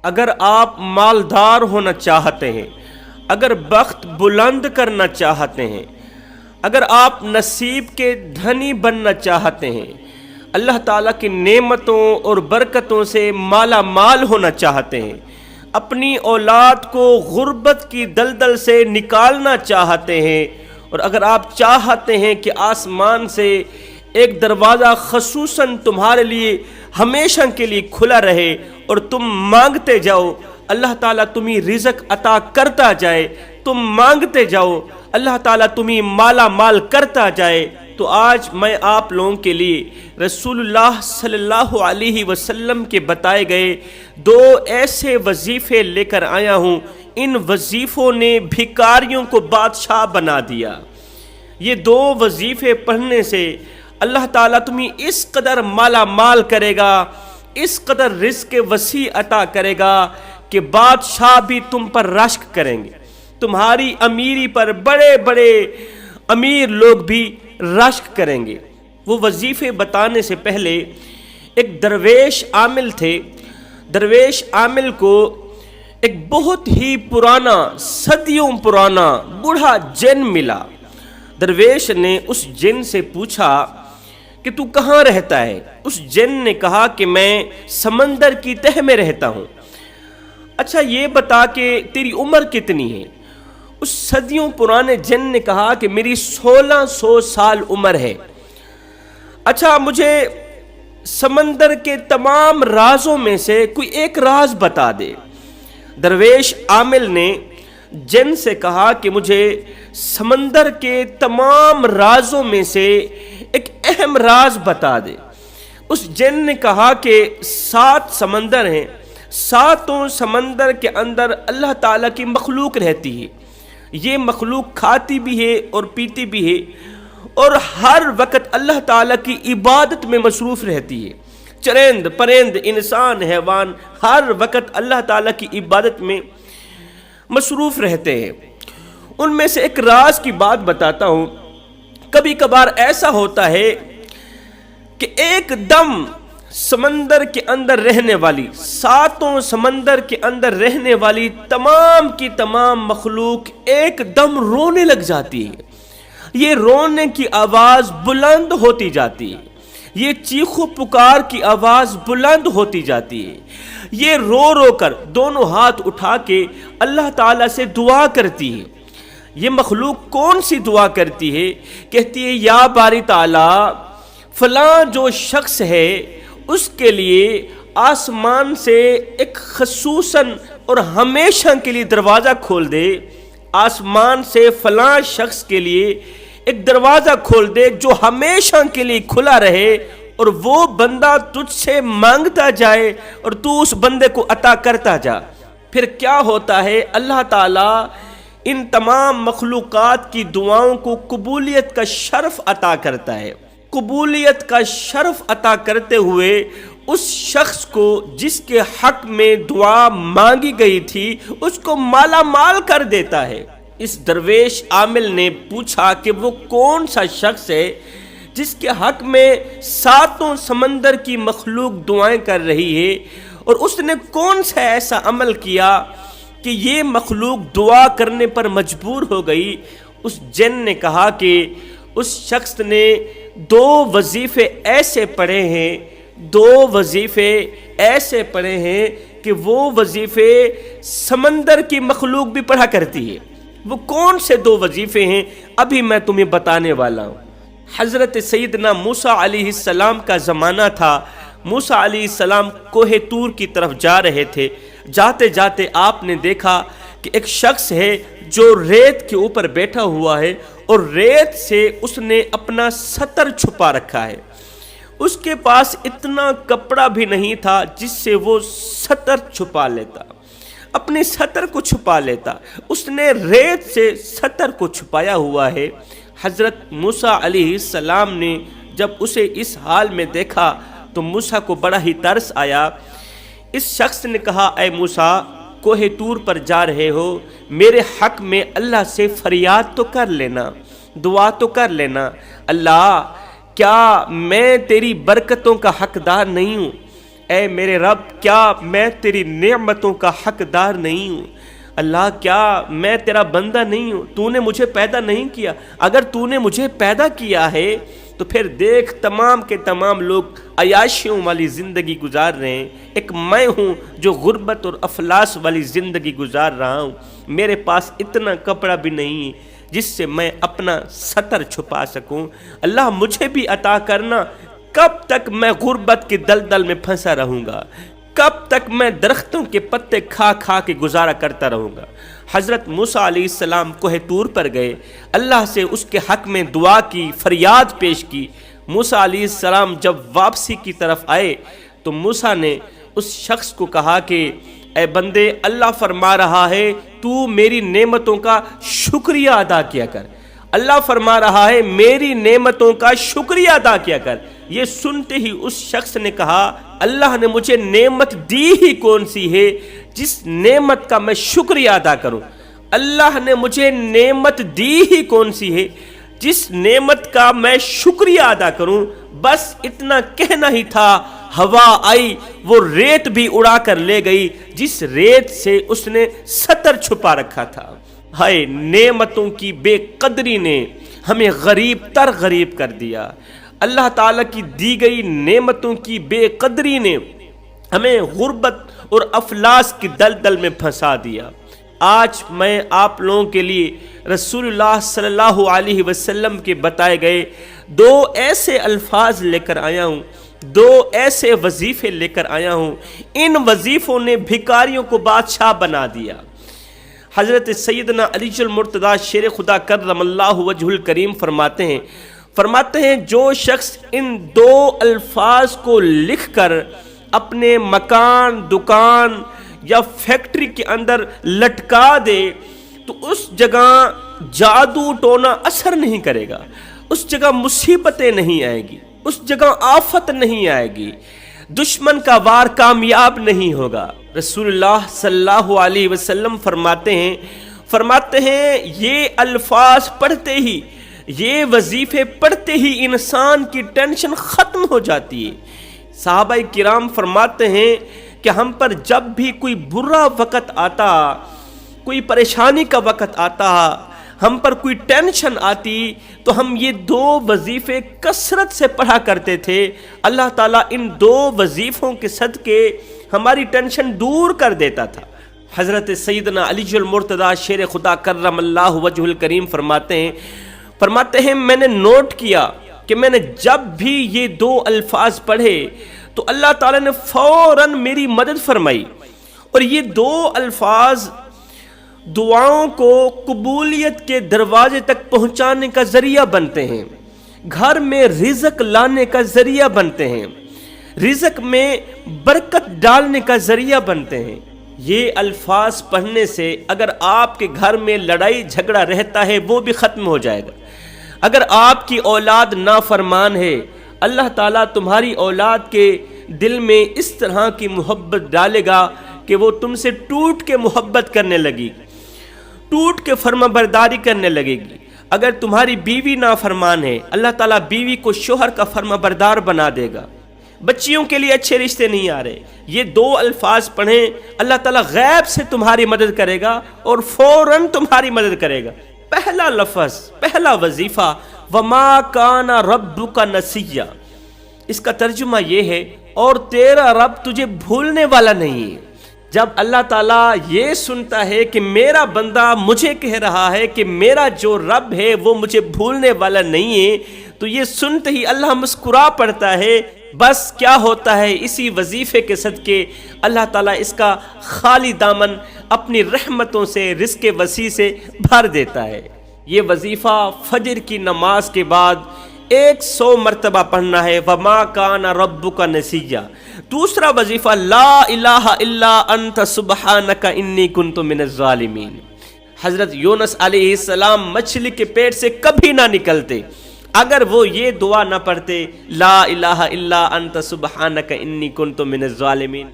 اگر آپ مالدار ہونا چاہتے ہیں، اگر بخت بلند کرنا چاہتے ہیں، اگر آپ نصیب کے دھنی بننا چاہتے ہیں، اللہ تعالیٰ کی نعمتوں اور برکتوں سے مالا مال ہونا چاہتے ہیں، اپنی اولاد کو غربت کی دلدل سے نکالنا چاہتے ہیں، اور اگر آپ چاہتے ہیں کہ آسمان سے ایک دروازہ خصوصاً تمہارے لیے ہمیشہ کے لیے کھلا رہے اور تم مانگتے جاؤ، اللہ تعالیٰ تمہیں رزق عطا کرتا جائے، تم مانگتے جاؤ، اللہ تعالیٰ تمہیں مالا مال کرتا جائے، تو آج میں آپ لوگوں کے لیے رسول اللہ صلی اللہ علیہ وسلم کے بتائے گئے دو ایسے وظیفے لے کر آیا ہوں۔ ان وظیفوں نے بھکاریوں کو بادشاہ بنا دیا۔ یہ دو وظیفے پڑھنے سے اللہ تعالیٰ تمہیں اس قدر مالا مال کرے گا، اس قدر رزق وسیع عطا کرے گا کہ بادشاہ بھی تم پر رشک کریں گے، تمہاری امیری پر بڑے بڑے امیر لوگ بھی رشک کریں گے۔ وہ وظیفے بتانے سے پہلے ایک درویش عامل تھے۔ درویش عامل کو ایک بہت ہی پرانا، صدیوں پرانا بوڑھا جن ملا۔ درویش نے اس جن سے پوچھا کہ تو کہاں رہتا ہے؟ اس جن نے کہا کہ میں سمندر کی تہ میں رہتا ہوں۔ اچھا یہ بتا کہ تیری عمر کتنی ہے؟ اس صدیوں پرانے جن نے کہا کہ میری 1600 سال عمر ہے۔ اچھا مجھے سمندر کے تمام رازوں میں سے کوئی ایک راز بتا دے۔ درویش عامل نے جن سے کہا کہ مجھے سمندر کے تمام رازوں میں سے ایک اہم راز بتا دے۔ اس جن نے کہا کہ 7 سمندر ہیں، 7 سمندر کے اندر اللہ تعالیٰ کی مخلوق رہتی ہے۔ یہ مخلوق کھاتی بھی ہے اور پیتی بھی ہے، اور ہر وقت اللہ تعالیٰ کی عبادت میں مصروف رہتی ہے۔ چرند پرند انسان حیوان ہر وقت اللہ تعالیٰ کی عبادت میں مصروف رہتے ہیں۔ ان میں سے ایک راز کی بات بتاتا ہوں۔ کبھی کبھار ایسا ہوتا ہے کہ ایک دم سمندر کے اندر رہنے والی، 7 سمندر کے اندر رہنے والی تمام کی تمام مخلوق ایک دم رونے لگ جاتی ہے۔ یہ رونے کی آواز بلند ہوتی جاتی ہے، یہ چیخو پکار کی آواز بلند ہوتی جاتی ہے، یہ رو رو کر دونوں ہاتھ اٹھا کے اللہ تعالیٰ سے دعا کرتی ہے۔ یہ مخلوق کون سی دعا کرتی ہے؟ کہتی ہے یا باری تعالیٰ فلاں جو شخص ہے اس کے لیے آسمان سے ایک خصوصاً اور ہمیشہ کے لیے دروازہ کھول دے، آسمان سے فلاں شخص کے لیے ایک دروازہ کھول دے جو ہمیشہ کے لیے کھلا رہے، اور وہ بندہ تجھ سے مانگتا جائے اور تو اس بندے کو عطا کرتا جا۔ پھر کیا ہوتا ہے؟ اللہ تعالیٰ ان تمام مخلوقات کی دعاؤں کو قبولیت کا شرف عطا کرتا ہے۔ قبولیت کا شرف عطا کرتے ہوئے اس شخص کو جس کے حق میں دعا مانگی گئی تھی اس کو مالا مال کر دیتا ہے۔ اس درویش عامل نے پوچھا کہ وہ کون سا شخص ہے جس کے حق میں 7 سمندر کی مخلوق دعائیں کر رہی ہے، اور اس نے کون سا ایسا عمل کیا کہ یہ مخلوق دعا کرنے پر مجبور ہو گئی؟ اس جن نے کہا کہ اس شخص نے 2 وظیفے ایسے پڑھے ہیں، 2 وظیفے ایسے پڑھے ہیں کہ وہ وظیفے سمندر کی مخلوق بھی پڑھا کرتی ہے۔ وہ کون سے 2 وظیفے ہیں ابھی میں تمہیں بتانے والا ہوں۔ حضرت سیدنا موسیٰ علیہ السلام کا زمانہ تھا۔ موسیٰ علیہ السلام کوہ طور کی طرف جا رہے تھے۔ جاتے جاتے آپ نے دیکھا کہ ایک شخص ہے جو ریت کے اوپر بیٹھا ہوا ہے، اور ریت سے اس نے اپنا ستر چھپا رکھا ہے۔ اس کے پاس اتنا کپڑا بھی نہیں تھا جس سے وہ ستر چھپا لیتا، اپنی ستر کو چھپا لیتا۔ اس نے ریت سے ستر کو چھپایا ہوا ہے۔ حضرت موسیٰ علیہ السلام نے جب اسے اس حال میں دیکھا تو موسیٰ کو بڑا ہی ترس آیا۔ اس شخص نے کہا اے موسیٰ، کوہ طور پر جا رہے ہو، میرے حق میں اللہ سے فریاد تو کر لینا، دعا تو کر لینا۔ اللہ کیا میں تیری برکتوں کا حقدار نہیں ہوں؟ اے میرے رب کیا میں تیری نعمتوں کا حقدار نہیں ہوں؟ اللہ کیا میں تیرا بندہ نہیں ہوں؟ تو نے مجھے پیدا نہیں کیا؟ اگر تو نے مجھے پیدا کیا ہے تو پھر دیکھ تمام کے تمام لوگ عیاشیوں والی زندگی گزار رہے ہیں، ایک میں ہوں جو غربت اور افلاس والی زندگی گزار رہا ہوں۔ میرے پاس اتنا کپڑا بھی نہیں جس سے میں اپنا ستر چھپا سکوں۔ اللہ مجھے بھی عطا کرنا، کب تک میں غربت کے دلدل میں پھنسا رہوں گا؟ کب تک میں درختوں کے پتے کھا کھا کے گزارا کرتا رہوں گا؟ حضرت موسیٰ علیہ السلام کوہ طور پر گئے، اللہ سے اس کے حق میں دعا کی، فریاد پیش کی۔ موسیٰ علیہ السلام جب واپسی کی طرف آئے تو موسیٰ نے اس شخص کو کہا کہ اے بندے، اللہ فرما رہا ہے تو میری نعمتوں کا شکریہ ادا کیا کر۔ اللہ فرما رہا ہے میری نعمتوں کا شکریہ ادا کیا کر۔ یہ سنتے ہی اس شخص نے کہا اللہ نے مجھے نعمت دی ہی کون سی ہے جس نعمت کا میں شکریہ ادا کروں؟ اللہ نے مجھے نعمت دی ہی کون سی ہے جس نعمت کا میں شکریہ ادا کروں؟ بس اتنا کہنا ہی تھا، ہوا آئی وہ ریت بھی اڑا کر لے گئی جس ریت سے اس نے ستر چھپا رکھا تھا۔ ہائے نعمتوں کی بے قدری نے ہمیں غریب تر غریب کر دیا۔ اللہ تعالیٰ کی دی گئی نعمتوں کی بے قدری نے ہمیں غربت اور افلاس کی دلدل میں پھنسا دیا۔ آج میں آپ لوگوں کے لیے رسول اللہ صلی اللہ علیہ وسلم کے بتائے گئے دو ایسے الفاظ لے کر آیا ہوں، دو ایسے وظیفے لے کر آیا ہوں۔ ان وظیفوں نے بھکاریوں کو بادشاہ بنا دیا۔ حضرت سیدنا علی المرتضیٰ شیر خدا کرم اللہ وجہ الکریم فرماتے ہیں جو شخص ان دو الفاظ کو لکھ کر اپنے مکان، دکان یا فیکٹری کے اندر لٹکا دے تو اس جگہ جادو ٹونا اثر نہیں کرے گا، اس جگہ مصیبتیں نہیں آئے گی، اس جگہ آفت نہیں آئے گی، دشمن کا وار کامیاب نہیں ہوگا۔ رسول اللہ صلی اللہ علیہ وسلم فرماتے ہیں یہ الفاظ پڑھتے ہی، یہ وظیفے پڑھتے ہی انسان کی ٹینشن ختم ہو جاتی ہے۔ صحابہ کرام فرماتے ہیں کہ ہم پر جب بھی کوئی برا وقت آتا، کوئی پریشانی کا وقت آتا، ہم پر کوئی ٹینشن آتی تو ہم یہ دو وظیفے کثرت سے پڑھا کرتے تھے۔ اللہ تعالیٰ ان دو وظیفوں کے صدقے ہماری ٹینشن دور کر دیتا تھا۔ حضرت سیدنا علی المرتضیٰ شیر خدا کرم اللہ وجہ الکریم فرماتے ہیں میں نے نوٹ کیا کہ میں نے جب بھی یہ دو الفاظ پڑھے تو اللہ تعالیٰ نے فوراً میری مدد فرمائی، اور یہ دو الفاظ دعاؤں کو قبولیت کے دروازے تک پہنچانے کا ذریعہ بنتے ہیں، گھر میں رزق لانے کا ذریعہ بنتے ہیں، رزق میں برکت ڈالنے کا ذریعہ بنتے ہیں۔ یہ الفاظ پڑھنے سے اگر آپ کے گھر میں لڑائی جھگڑا رہتا ہے وہ بھی ختم ہو جائے گا۔ اگر آپ کی اولاد نافرمان ہے، اللہ تعالیٰ تمہاری اولاد کے دل میں اس طرح کی محبت ڈالے گا کہ وہ تم سے ٹوٹ کے محبت کرنے لگی، ٹوٹ کے فرما برداری کرنے لگے گی۔ اگر تمہاری بیوی نافرمان ہے، اللہ تعالیٰ بیوی کو شوہر کا فرما بردار بنا دے گا۔ بچیوں کے لیے اچھے رشتے نہیں آ رہے، یہ دو الفاظ پڑھیں، اللہ تعالیٰ غیب سے تمہاری مدد کرے گا اور فوراً تمہاری مدد کرے گا۔ پہلا لفظ، پہلا وظیفہ وَمَا كَانَ رَبُّكَ نَسِيًّا، اس کا ترجمہ یہ ہے اور تیرا رب تجھے بھولنے والا نہیں ہے۔ جب اللہ تعالیٰ یہ سنتا ہے کہ میرا بندہ مجھے کہہ رہا ہے کہ میرا جو رب ہے وہ مجھے بھولنے والا نہیں ہے، تو یہ سنتے ہی اللہ مسکرا پڑتا ہے۔ بس کیا ہوتا ہے، اسی وظیفے کے صدقے اللہ تعالیٰ اس کا خالی دامن اپنی رحمتوں سے، رزق وسیع سے بھر دیتا ہے۔ یہ وظیفہ فجر کی نماز کے بعد 100 مرتبہ پڑھنا ہے، وَمَا كَانَ رَبُّكَ نَسِيًّا۔ دوسرا وظیفہ لا الہ الا انت سبحانک انی کنت من الظالمین۔ حضرت یونس علیہ السلام مچھلی کے پیٹ سے کبھی نہ نکلتے اگر وہ یہ دعا نہ پڑھتے لا الہ الا انت سبحانک انی کنت من الظالمین۔